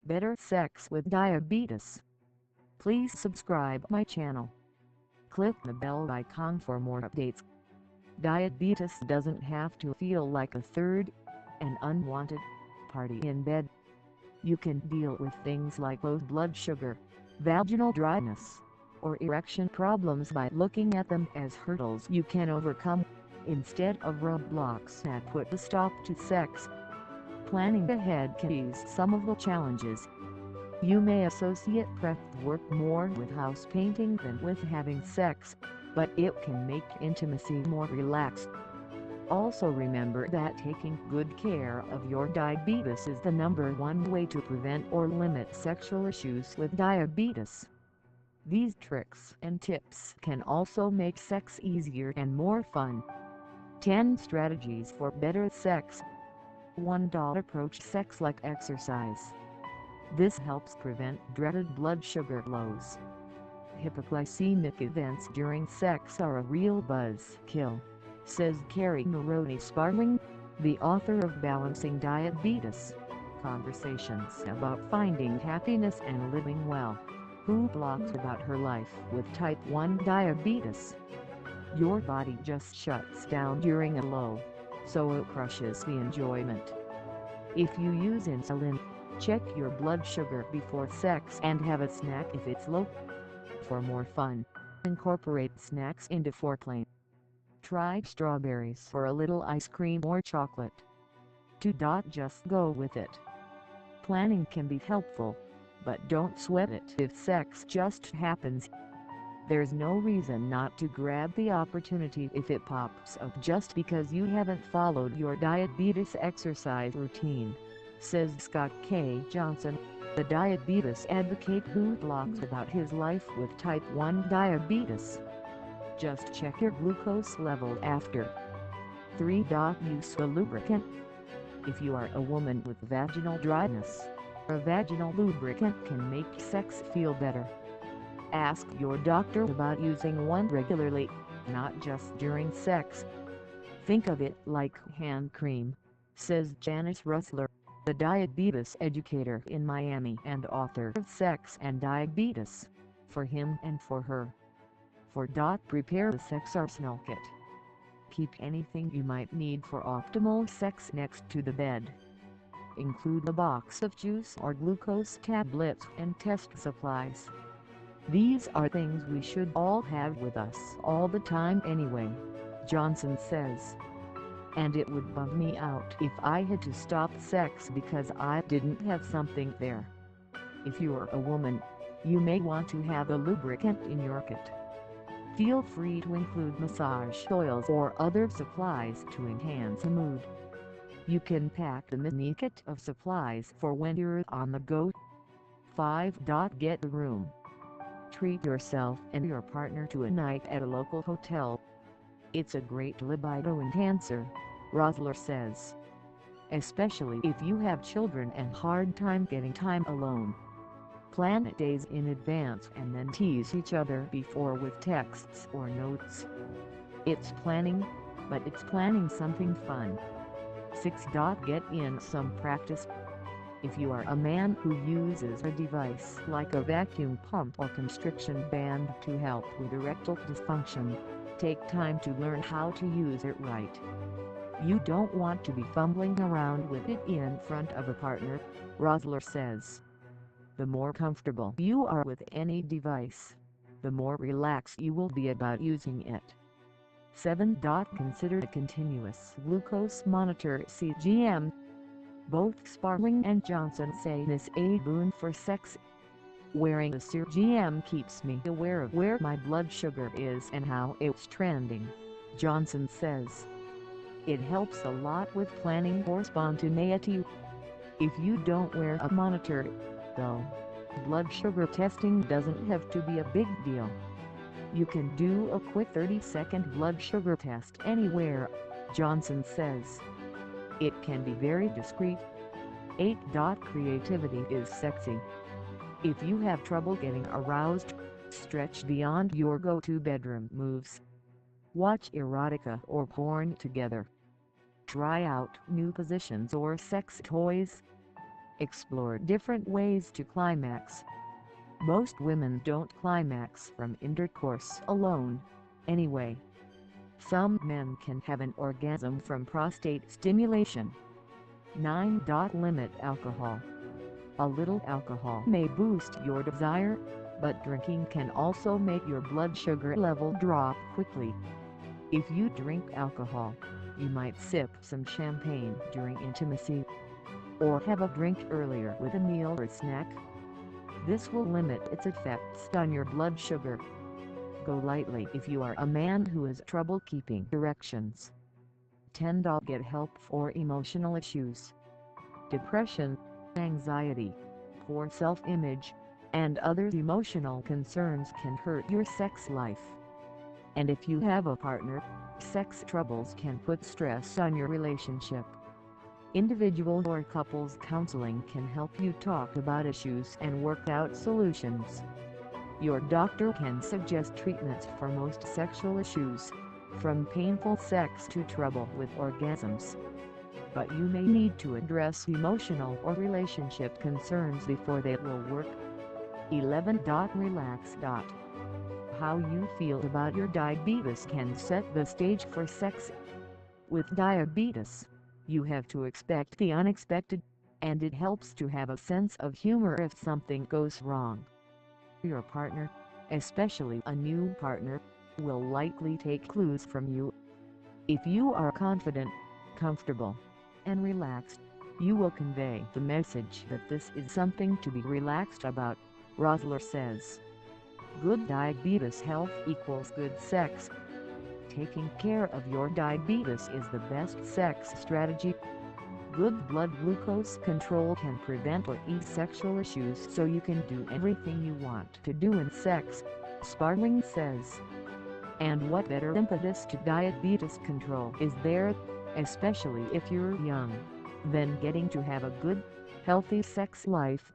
Better sex with diabetes. Please subscribe my channel. Click the bell icon for more updates. Diabetes doesn't have to feel like a third, an unwanted, party in bed. You can deal with things like low blood sugar, vaginal dryness, or erection problems by looking at them as hurdles you can overcome, instead of roadblocks that put a stop to sex. Planning ahead can ease some of the challenges. You may associate prep work more with house painting than with having sex, but it can make intimacy more relaxed. Also remember that taking good care of your diabetes is the #1 way to prevent or limit sexual issues with diabetes. These tricks and tips can also make sex easier and more fun. 10 strategies for better sex. 1. Approach sex like exercise. This helps prevent dreaded blood sugar lows. Hypoglycemic events during sex are a real buzzkill, says Carrie Maroney-Sparling, the author of Balancing Diabetes: Conversations about Finding Happiness and Living Well, who blogs about her life with type 1 diabetes. Your body just shuts down during a low, so it crushes the enjoyment. If you use insulin, check your blood sugar before sex and have a snack if it's low. For more fun, incorporate snacks into foreplay. Try strawberries or a little ice cream or chocolate. 2. Just go with it. Planning can be helpful, but don't sweat it if sex just happens. There's no reason not to grab the opportunity if it pops up just because you haven't followed your diabetes exercise routine, says Scott K. Johnson, the diabetes advocate who blogs about his life with type 1 diabetes. Just check your glucose level after. 3. Use a lubricant. If you are a woman with vaginal dryness, a vaginal lubricant can make sex feel better. Ask your doctor about using one regularly, not just during sex. Think of it like hand cream, says Janice Russler, the diabetes educator in Miami and author of Sex and Diabetes, For Him and For Her. 4. Prepare a sex arsenal kit. Keep anything you might need for optimal sex next to the bed. Include a box of juice or glucose tablets and test supplies. These are things we should all have with us all the time anyway, Johnson says. And it would bum me out if I had to stop sex because I didn't have something there. If you're a woman, you may want to have a lubricant in your kit. Feel free to include massage oils or other supplies to enhance the mood. You can pack a mini kit of supplies for when you're on the go. 5. Get a room. Treat yourself and your partner to a night at a local hotel. It's a great libido enhancer, Rosler says. Especially if you have children and hard time getting time alone. Plan it days in advance and then tease each other before with texts or notes. It's planning, but it's planning something fun. 6. Get in some practice. If you are a man who uses a device like a vacuum pump or constriction band to help with erectile dysfunction, take time to learn how to use it right. You don't want to be fumbling around with it in front of a partner, Rosler says. The more comfortable you are with any device, the more relaxed you will be about using it. 7. Consider a continuous glucose monitor (CGM). Both Sparling and Johnson say this is a boon for sex. Wearing a CGM keeps me aware of where my blood sugar is and how it's trending, Johnson says. It helps a lot with planning or spontaneity. If you don't wear a monitor, though, blood sugar testing doesn't have to be a big deal. You can do a quick 30-second blood sugar test anywhere, Johnson says. It can be very discreet. 8. Creativity is sexy. If you have trouble getting aroused, stretch beyond your go-to bedroom moves. Watch erotica or porn together. Try out new positions or sex toys. Explore different ways to climax. Most women don't climax from intercourse alone, anyway. Some men can have an orgasm from prostate stimulation. 9. Limit alcohol. A little alcohol may boost your desire, but drinking can also make your blood sugar level drop quickly. If you drink alcohol, you might sip some champagne during intimacy, or have a drink earlier with a meal or snack. This will limit its effects on your blood sugar. Go lightly if you are a man who has trouble keeping erections. 10. Get help for emotional issues. Depression, anxiety, poor self-image, and other emotional concerns can hurt your sex life. And if you have a partner, sex troubles can put stress on your relationship. Individual or couples counseling can help you talk about issues and work out solutions. Your doctor can suggest treatments for most sexual issues, from painful sex to trouble with orgasms. But you may need to address emotional or relationship concerns before they will work. 11. Relax. How you feel about your diabetes can set the stage for sex. With diabetes, you have to expect the unexpected, and it helps to have a sense of humor if something goes wrong. Your partner, especially a new partner, will likely take clues from you. If you are confident, comfortable, and relaxed, you will convey the message that this is something to be relaxed about, Rosler says. Good diabetes health equals good sex. Taking care of your diabetes is the best sex strategy. Good blood glucose control can prevent or ease sexual issues so you can do everything you want to do in sex, Sparling says. And what better impetus to diabetes control is there, especially if you're young, than getting to have a good, healthy sex life?